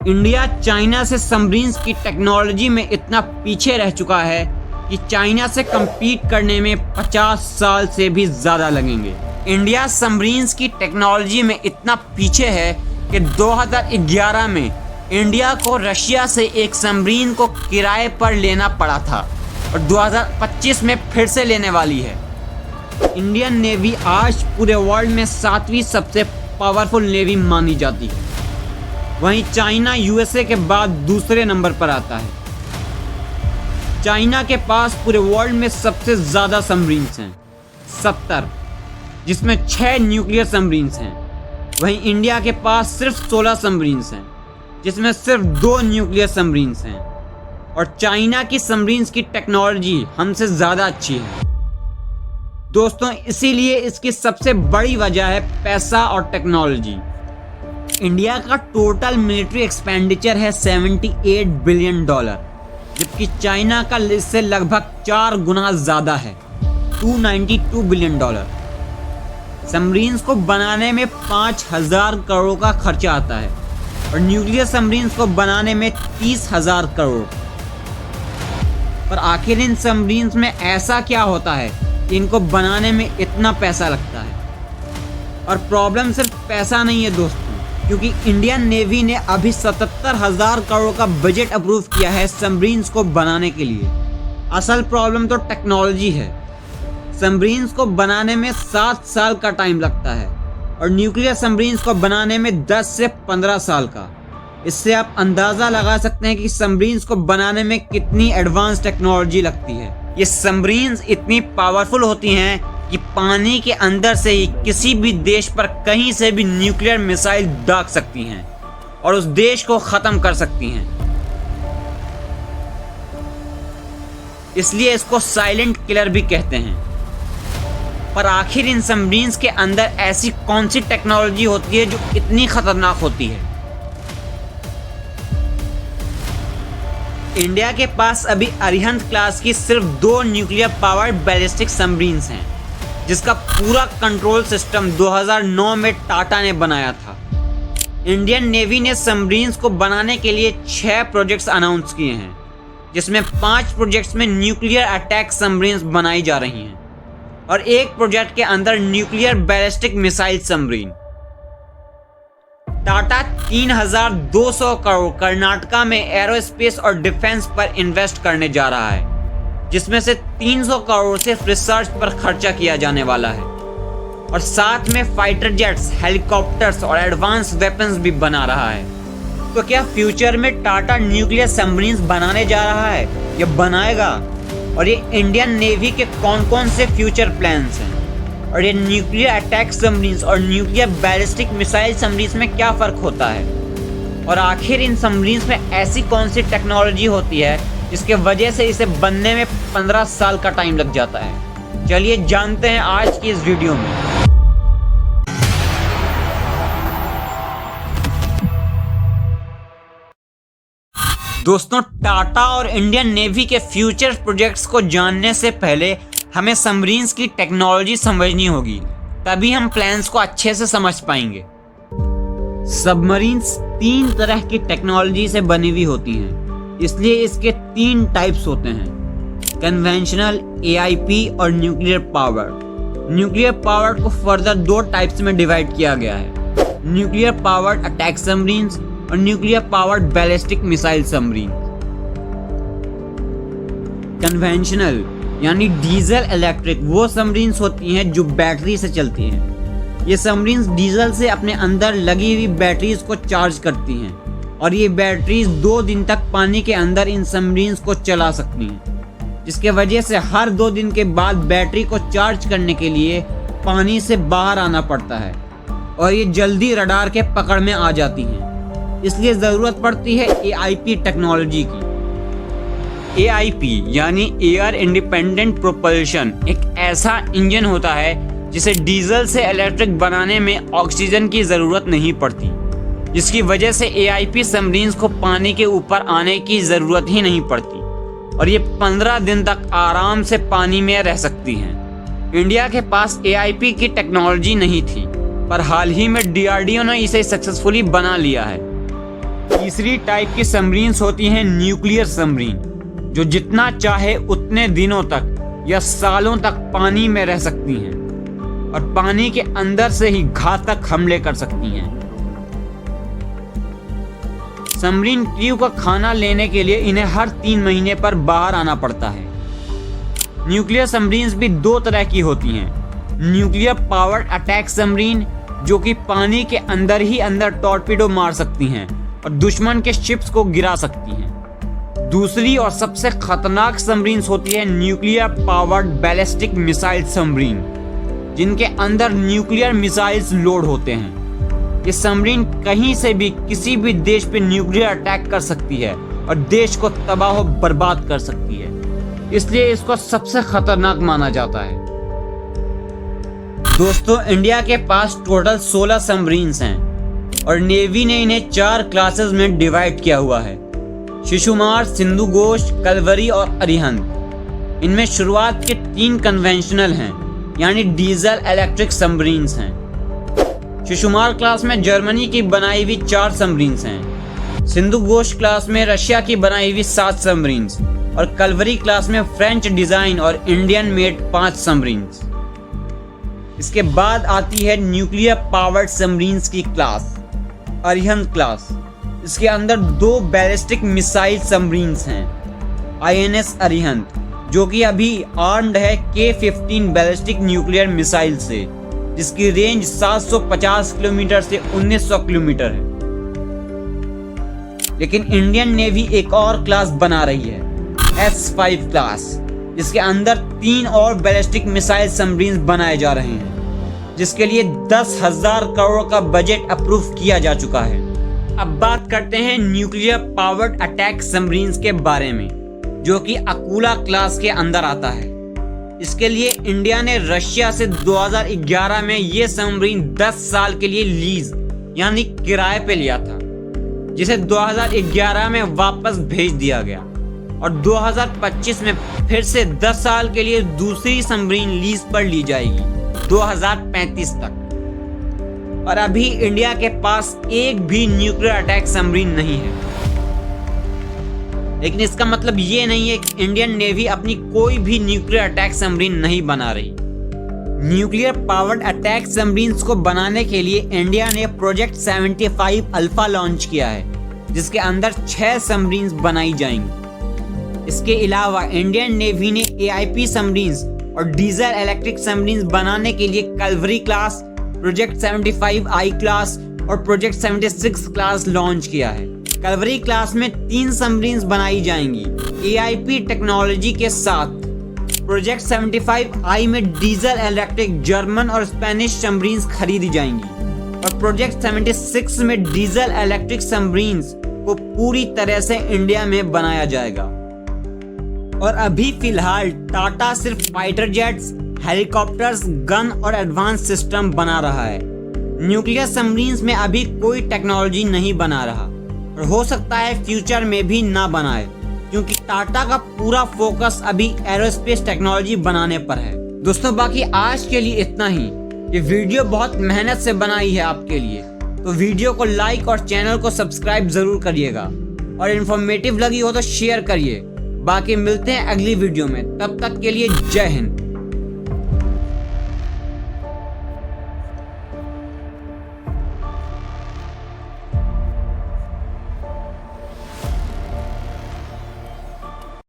India China से submarines की technology में इतना पीछे रह चुका है कि चाइना से compete करने में 50 साल से भी ज़्यादा लगेंगे। इंडिया सबमरीन्स की टेक्नोलॉजी में इतना पीछे है कि 2011 में इंडिया को रशिया से एक सबमरीन को किराए पर लेना पड़ा था और 2025 में फिर से लेने वाली है। इंडियन नेवी आज पूरे वर्ल्ड में 7वीं सबसे पावरफुल नेवी मानी जाती है। वहीं चाइना यूएसए के बाद दूसरे नंबर पर आता है। चाइना के पास पूरे वर्ल्ड में सबसे ज़्यादा सबमरीन्स हैं 70, जिसमें 6 न्यूक्लियर सबमरीन्स हैं। वहीं इंडिया के पास सिर्फ 16 सबमरीन्स हैं, जिसमें सिर्फ 2 न्यूक्लियर सबमरीन्स हैं। और चाइना की सबमरीन्स की टेक्नोलॉजी हमसे ज़्यादा अच्छी है दोस्तों। इसीलिए इसकी सबसे बड़ी वजह है पैसा और टेक्नोलॉजी। इंडिया का टोटल मिलिट्री एक्सपेंडिचर है $78 बिलियन, जबकि चाइना का इससे लगभग 4 गुना ज़्यादा है $292 बिलियन। सबमरीन्स को बनाने में 5000 करोड़ का खर्चा आता है और न्यूक्लियर सबमरीन्स को बनाने में 30,000 करोड़। पर आखिर इन सबमरीन्स में ऐसा क्या होता है कि इनको बनाने में इतना पैसा लगता है? और प्रॉब्लम सिर्फ पैसा नहीं है दोस्तों, क्योंकि इंडियन नेवी ने अभी 77,000 करोड़ का बजट अप्रूव किया है सबमरीन्स को बनाने के लिए। असल प्रॉब्लम तो टेक्नोलॉजी है। सबमरीन्स को बनाने में 7 साल का टाइम लगता है और न्यूक्लियर सबमरीन्स को बनाने में 10 से 15 साल का। इससे आप अंदाज़ा लगा सकते हैं कि सबमरीन्स को बनाने में कितनी एडवांस टेक्नोलॉजी लगती है। ये सबमरीन्स इतनी पावरफुल होती हैं कि पानी के अंदर से ही किसी भी देश पर कहीं से भी न्यूक्लियर मिसाइल दाग सकती हैं और उस देश को ख़त्म कर सकती हैं। इसलिए इसको साइलेंट किलर भी कहते हैं। पर आखिर इन सबमरीन्स के अंदर ऐसी कौन सी टेक्नोलॉजी होती है जो इतनी खतरनाक होती है? इंडिया के पास अभी अरिहंत क्लास की सिर्फ 2 न्यूक्लियर पावर्ड बैलिस्टिक सबमरीन्स हैं, जिसका पूरा कंट्रोल सिस्टम 2009 में टाटा ने बनाया था। इंडियन नेवी ने सबमरीन्स को बनाने के लिए 6 प्रोजेक्ट्स अनाउंस किए हैं, जिसमें 5 प्रोजेक्ट्स में न्यूक्लियर अटैक सबमरीन्स बनाई जा रही हैं और एक प्रोजेक्ट के अंदर nuclear ballistic missile submarine. Tata 3,200 crore Karnataka में एरोस्पेस और डिफेंस पर इन्वेस्ट करने जा रहा है, जिसमें से 300 करोड़ सिर्फ रिसर्च पर खर्चा किया जाने वाला है और साथ में फाइटर जेट्स, हेलीकॉप्टर्स और एडवांस वेपन्स भी बना रहा है। तो क्या फ्यूचर में टाटा न्यूक्लियर सबमरीन्स बनाने जा रहा है या बनाएगा? और ये इंडियन नेवी के कौन कौन से फ्यूचर प्लान्स हैं? और ये न्यूक्लियर अटैक सबमरीन्स और न्यूक्लियर बैलिस्टिक मिसाइल सबमरीन्स में क्या फ़र्क होता है? और आखिर इन सबमरीन्स में ऐसी कौन सी टेक्नोलॉजी होती है जिसके वजह से इसे बनने में 15 साल का टाइम लग जाता है? चलिए जानते हैं आज की इस वीडियो में। दोस्तों, टाटा और इंडियन नेवी के फ्यूचर प्रोजेक्ट्स को जानने से पहले हमें सबमरीन्स की टेक्नोलॉजी समझनी होगी, तभी हम प्लान्स को अच्छे से समझ पाएंगे। सबमरीन्स 3 तरह की टेक्नोलॉजी से बनी हुई होती हैं, इसलिए इसके 3 टाइप्स होते हैं: कन्वेंशनल, AIP और न्यूक्लियर पावर्ड। न्यूक्लियर पावर्ड को फर्दर 2 टाइप्स में डिवाइड किया गया है: न्यूक्लियर पावर्ड अटैक सबमरीन्स और nuclear powered ballistic missile submarine. Conventional यानी डीजल इलेक्ट्रिक वो सबमरीन्स होती हैं जो बैटरी से चलती हैं। ये सबमरीन्स डीजल से अपने अंदर लगी हुई बैटरीज को चार्ज करती हैं और ये बैटरीज 2 दिन तक पानी के अंदर इन सबमरीन्स को चला सकती हैं, जिसके वजह से हर 2 दिन के बाद बैटरी को चार्ज करने के लिए पानी से बाहर आना पड़ता है और ये जल्दी रडार के पकड़ में आ जाती हैं। इसलिए ज़रूरत पड़ती है AIP टेक्नोलॉजी की। AIP यानी एयर इंडिपेंडेंट प्रोपल्शन एक ऐसा इंजन होता है जिसे डीजल से इलेक्ट्रिक बनाने में ऑक्सीजन की ज़रूरत नहीं पड़ती, जिसकी वजह से AIP सबमरीन्स को पानी के ऊपर आने की ज़रूरत ही नहीं पड़ती और ये 15 दिन तक आराम से पानी में रह सकती हैं। इंडिया के पास AIP की टेक्नोलॉजी नहीं थी, पर हाल ही में DRDO ने इसे सक्सेसफुली बना लिया है। तीसरी टाइप की सबमरीन्स होती हैं न्यूक्लियर सबमरीन, जो जितना चाहे उतने दिनों तक या सालों तक पानी में रह सकती हैं और पानी के अंदर से ही घातक हमले कर सकती हैं। सबमरीन क्रू का खाना लेने के लिए इन्हें हर 3 महीने पर बाहर आना पड़ता है। न्यूक्लियर सबमरीन्स भी 2 तरह की होती हैं। न्यूक्लियर पावर्ड अटैक सबमरीन, जो कि पानी के अंदर ही अंदर टॉर्पीडो मार सकती हैं और दुश्मन के शिप्स को गिरा सकती हैं। दूसरी और सबसे खतरनाक सबमरीन्स होती है nuclear powered ballistic missile submarine, जिनके अंदर न्यूक्लियर मिसाइल्स लोड होते हैं। ये सबमरीन कहीं से भी किसी भी देश पे न्यूक्लियर अटैक कर सकती है और देश को तबाह बर्बाद कर सकती है, इसलिए इसको सबसे खतरनाक माना जाता है। दोस्तों, इंडिया के पास टोटल 16 सबमरीन्स हैं और नेवी ने इन्हें 4 क्लासेस में डिवाइड किया हुआ है: शिशुमार, सिंधुघोष, कलवरी और अरिहंत। इनमें शुरुआत के 3 कन्वेंशनल हैं, यानी डीजल इलेक्ट्रिक सबमरीन्स हैं। शिशुमार क्लास में जर्मनी की बनाई हुई 4 सबमरीन्स हैं। सिंधुघोष क्लास में रशिया की बनाई हुई 7 सबमरीन्स और कलवरी क्लास में फ्रेंच डिजाइन और इंडियन मेड 5 सबमरीन्स। इसके बाद आती है न्यूक्लियर पावर्ड सबमरीन्स की क्लास, अरिहंत क्लास। इसके अंदर 2 बैलिस्टिक मिसाइल सबमरीन्स हैं, INS अरिहंत, जो कि अभी आर्म्ड है K-15 बैलिस्टिक न्यूक्लियर मिसाइल से, जिसकी रेंज 750 किलोमीटर से 1900 किलोमीटर है। लेकिन इंडियन नेवी एक और क्लास बना रही है, S5 क्लास, जिसके अंदर 3 और बैलिस्टिक मिसाइल सबमरीन बनाए जा रहे हैं, जिसके लिए 10,000 करोड़ का बजट अप्रूव किया जा चुका है। अब बात करते हैं न्यूक्लियर पावर्ड अटैक सबमरीन के बारे में, जो कि अकूला क्लास के अंदर आता है। इसके लिए इंडिया ने रशिया से 2011 में ये सबमरीन 10 साल के लिए लीज यानी किराए पे लिया था, जिसे 2011 में वापस भेज दिया गया और 2025 में फिर से 10 साल के लिए दूसरी सबमरीन लीज पर ली जाएगी 2035 तक। और अभी इंडिया के पास एक भी न्यूक्लियर अटैक सबमरीन नहीं है। लेकिन इसका मतलब ये नहीं है कि इंडियन नेवी अपनी कोई भी न्यूक्लियर अटैक सबमरीन नहीं बना रही। न्यूक्लियर पावर्ड अटैक सबमरीन्स को बनाने के लिए इंडिया ने प्रोजेक्ट 75 अल्फा लॉन्च किया है, जिसके अंदर 6 सबमरीन्स बनाई जाएंगी। इसके अलावा इंडियन नेवी ने AIP सबमरीन्स और डीजल इलेक्ट्रिक सबमरीन्स बनाने के लिए Kalvari class, project 75 I class और प्रोजेक्ट 76 क्लास लॉन्च किया है। कलवरी क्लास में 3 सबमरीन्स बनाई जाएंगी AIP टेक्नोलॉजी के साथ। प्रोजेक्ट 75 I में डीजल इलेक्ट्रिक जर्मन और स्पेनिश सबमरीन्स खरीदी जाएंगी और प्रोजेक्ट 76 में डीजल इलेक्ट्रिक सबमरीन्स को पूरी तरह से इंडिया में बनाया जाएगा। और अभी फिलहाल टाटा सिर्फ फाइटर जेट्स, हेलीकॉप्टर्स, गन और एडवांस सिस्टम बना रहा है। न्यूक्लियर सबमरीन्स में अभी कोई टेक्नोलॉजी नहीं बना रहा और हो सकता है फ्यूचर में भी ना बनाए, क्योंकि टाटा का पूरा फोकस अभी एरोस्पेस टेक्नोलॉजी बनाने पर है। दोस्तों, बाकी आज के लिए इतना ही। ये वीडियो बहुत मेहनत से बनाई है आपके लिए, तो वीडियो को लाइक और चैनल को सब्सक्राइब जरूर करिएगा और इन्फॉर्मेटिव लगी हो तो शेयर करिए। बाकी मिलते हैं अगली वीडियो में, तब तक के लिए जय हिंद।